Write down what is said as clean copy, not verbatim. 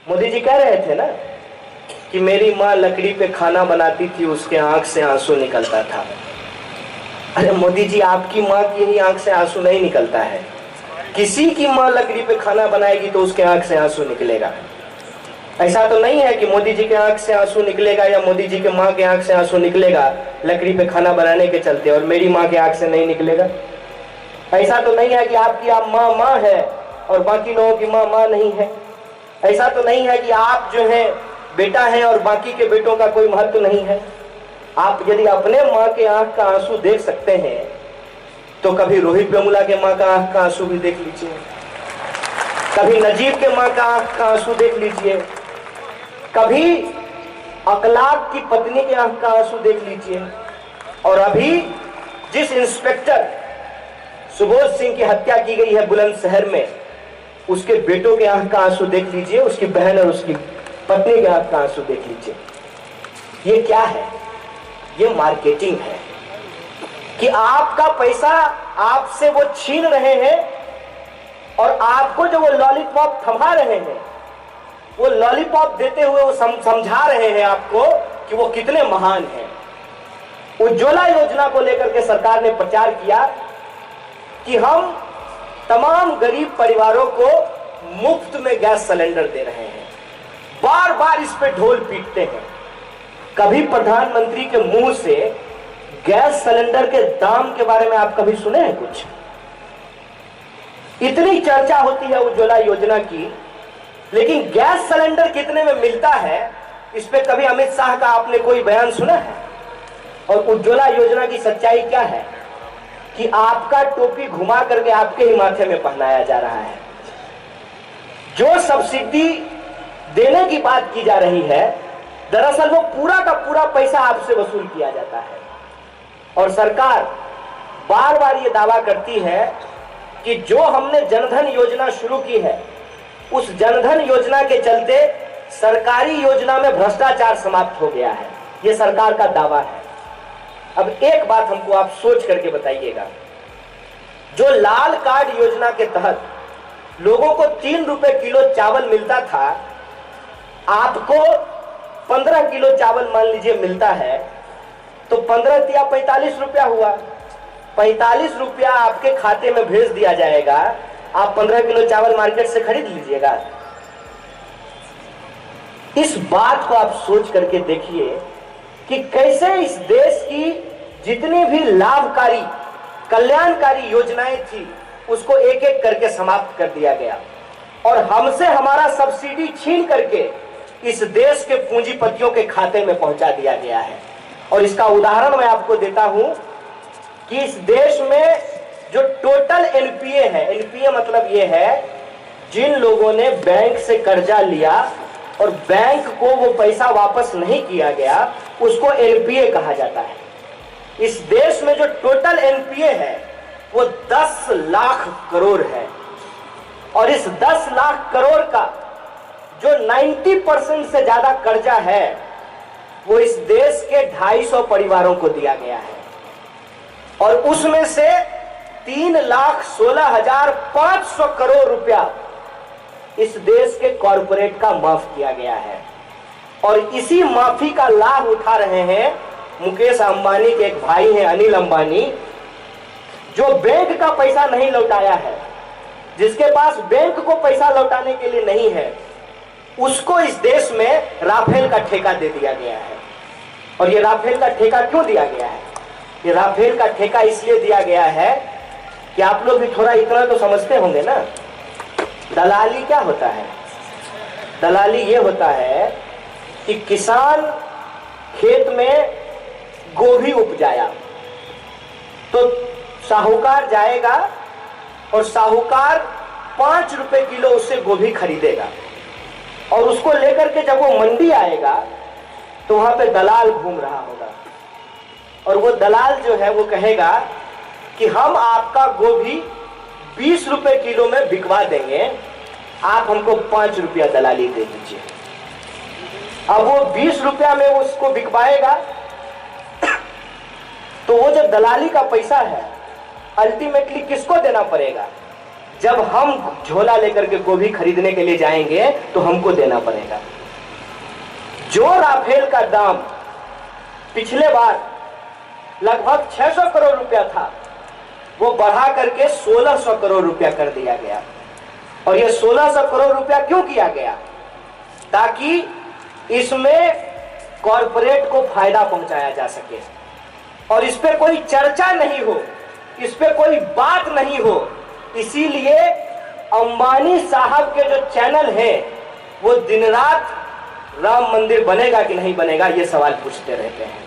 मोदी जी कह रहे थे ना कि मेरी माँ लकड़ी पे खाना बनाती थी, उसके आंख से आंसू निकलता था। अरे मोदी जी, आपकी माँ की ही आंख से आंसू नहीं निकलता है, किसी की माँ लकड़ी पे खाना बनाएगी तो उसके आंख से आंसू निकलेगा। ऐसा तो नहीं है कि मोदी जी के आंख से आंसू निकलेगा या मोदी जी के माँ के आंख से आंसू निकलेगा लकड़ी पे खाना बनाने के चलते और मेरी माँ के आंख से नहीं निकलेगा। ऐसा तो नहीं है कि आपकी आप माँ है और बाकी लोगों की माँ नहीं है। ऐसा तो नहीं है कि आप जो है बेटा है और बाकी के बेटों का कोई महत्व नहीं है। आप यदि अपने माँ के आंख का आंसू देख सकते हैं तो कभी रोहित वेमुला के माँ का आंख का आंसू भी देख लीजिए, कभी नजीब के माँ का आंख का आंसू देख लीजिए, कभी अकलाक की पत्नी के आंख का आंसू देख लीजिए, और अभी जिस इंस्पेक्टर सुबोध सिंह की हत्या की गई है बुलंदशहर में, उसके बेटों के आंख का आंसू देख लीजिए, उसकी बहन और उसकी पत्नी के आंख का आंसू देख लीजिए। ये क्या है? ये मार्केटिंग है कि आपका पैसा आपसे वो छीन रहे हैं और आपको जो वो लॉलीपॉप थमा रहे हैं, वो लॉलीपॉप देते हुए वो समझा रहे हैं आपको कि वो कितने महान हैं। उज्ज्वला योजना को लेकर के सरकार ने प्रचार किया कि हम तमाम गरीब परिवारों को मुफ्त में गैस सिलेंडर दे रहे हैं। बार बार इस पे ढोल पीटते हैं। कभी प्रधानमंत्री के मुंह से गैस सिलेंडर के दाम के बारे में आप कभी सुने हैं कुछ? इतनी चर्चा होती है उज्ज्वला योजना की, लेकिन गैस सिलेंडर कितने में मिलता है इस पे कभी अमित शाह का आपने कोई बयान सुना है? और उज्ज्वला योजना की सच्चाई क्या है कि आपका टोपी घुमा करके आपके ही माथे में पहनाया जा रहा है। जो सब्सिडी देने की बात की जा रही है, दरअसल वो पूरा का पूरा पैसा आपसे वसूल किया जाता है। और सरकार बार बार ये दावा करती है कि जो हमने जनधन योजना शुरू की है, उस जनधन योजना के चलते सरकारी योजना में भ्रष्टाचार समाप्त हो गया है। ये सरकार का दावा है। अब एक बात हमको आप सोच करके बताइएगा, जो लाल कार्ड योजना के तहत लोगों को 3 रुपए किलो चावल मिलता था, आपको 15 किलो चावल मान लीजिए मिलता है, तो 15 या 45 रुपया हुआ। 45 रुपया आपके खाते में भेज दिया जाएगा, आप 15 किलो चावल मार्केट से खरीद लीजिएगा। इस बात को आप सोच करके देखिए कि कैसे इस देश की जितनी भी लाभकारी कल्याणकारी योजनाएं थी उसको एक एक करके समाप्त कर दिया गया और हमसे हमारा सब्सिडी छीन करके इस देश के पूंजीपतियों के खाते में पहुंचा दिया गया है। और इसका उदाहरण मैं आपको देता हूं कि इस देश में जो टोटल एनपीए है, एनपीए मतलब ये है जिन लोगों ने बैंक से कर्जा लिया और बैंक को वो पैसा वापस नहीं किया गया, उसको एनपीए कहा जाता है। इस देश में जो टोटल एनपीए है वो 10 लाख करोड़ है और इस 10 लाख करोड़ का जो 90% से ज्यादा कर्जा है वो इस देश के 250 परिवारों को दिया गया है और उसमें से 3,16,500 करोड़ रुपया इस देश के कॉरपोरेट का माफ किया गया है। और इसी माफी का लाभ उठा रहे हैं मुकेश अंबानी के एक भाई हैं अनिल अंबानी, जो बैंक का पैसा नहीं लौटाया है, जिसके पास बैंक को पैसा लौटाने के लिए नहीं है, उसको इस देश में राफेल का ठेका दे दिया गया है। और ये राफेल का ठेका क्यों दिया गया है? ये राफेल का ठेका इसलिए दिया गया है कि आप लोग भी थोड़ा इतना तो समझते होंगे ना, दलाली क्या होता है? दलाली ये होता है कि किसान खेत में गोभी उपजाया तो साहूकार जाएगा और साहूकार 5 रुपए किलो उससे गोभी खरीदेगा और उसको लेकर के जब वो मंडी आएगा तो वहां पे दलाल घूम रहा होगा और वो दलाल जो है वो कहेगा कि हम आपका गोभी 20 रुपए किलो में बिकवा देंगे, आप हमको 5 रुपया दलाली दे दीजिए। अब वो 20 रुपया में उसको बिकवाएगा तो वो जो दलाली का पैसा है अल्टीमेटली किसको देना पड़ेगा? जब हम झोला लेकर के गोभी खरीदने के लिए जाएंगे तो हमको देना पड़ेगा। जो राफेल का दाम पिछले बार लगभग 600 करोड़ रुपया था, वो बढ़ा करके 1600 करोड़ रुपया कर दिया गया। और ये 1600 करोड़ रुपया क्यों किया गया? ताकि इसमें कॉरपोरेट को फायदा पहुंचाया जा सके और इस पे कोई चर्चा नहीं हो, इस पे कोई बात नहीं हो। इसीलिए अंबानी साहब के जो चैनल है वो दिन रात राम मंदिर बनेगा कि नहीं बनेगा ये सवाल पूछते रहते हैं।